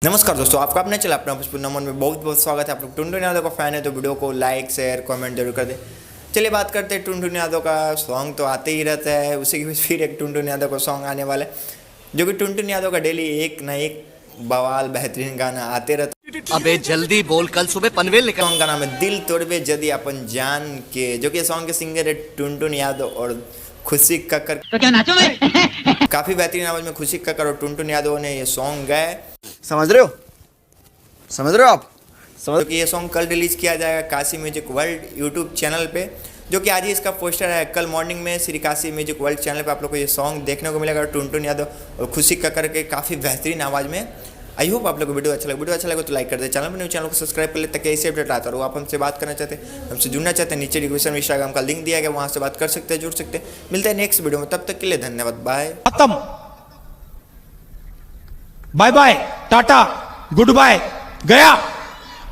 नमस्कार दोस्तों, आपका अपने चैनल अपना पुष्पुन नमन में बहुत बहुत स्वागत है। आप लोग टुनटुन यादव का फैन है तो वीडियो को लाइक शेयर कमेंट जरूर कर दें। चलिए बात करते हैं टुनटुन यादव का। सॉन्ग तो आते ही रहता है, उसी के बीच फिर एक टुनटुन यादव का सॉन्ग आने वाला है, जो कि टुनटुन यादव का डेली एक ना एक बवाल बेहतरीन गाना आते रहता है। अबे जल्दी बोल, कल सुबह पनवेल निकल। सॉन्ग का नाम है दिल तोड़वे जदी अपन जान के, जो कि सॉन्ग के सिंगर है टुनटुन यादव और खुशी कक्कर। तो क्या नाचो मैं? काफ़ी बेहतरीन आवाज़ में खुशी कक्कर और टुनटुन यादव ने ये सॉन्ग गाए। समझ रहे हो आप? समझ कि ये सॉन्ग कल रिलीज़ किया जाएगा Kashi music world YouTube channel पे, जो कि आज ही इसका पोस्टर है। कल मॉर्निंग में Shri Kashi music world channel पे आप लोग को ये सॉन्ग देखने को मिलेगा टुनटुन यादव और खुशी कक्कर के काफ़ी बेहतरीन आवाज़ में। आई होप आप लोग को वीडियो अच्छा लगे तो लाइक कर दे, चैनल पर न्यू चैनल को सब्सक्राइब कर ले ताकि ऐसे अपडेट आता रहो। आप हमसे बात करना चाहते हैं, हमसे जुड़ना चाहते हैं, नीचे डिस्क्रिप्शन में इंस्टाग्राम का लिंक दिया गया, वहाँ से बात कर सकते हैं, जुड़ सकते हैं। मिलते हैं नेक्स्ट वीडियो में, तब तक के लिए धन्यवाद, बाय। खत्म, bye bye, tata, goodbye, गया।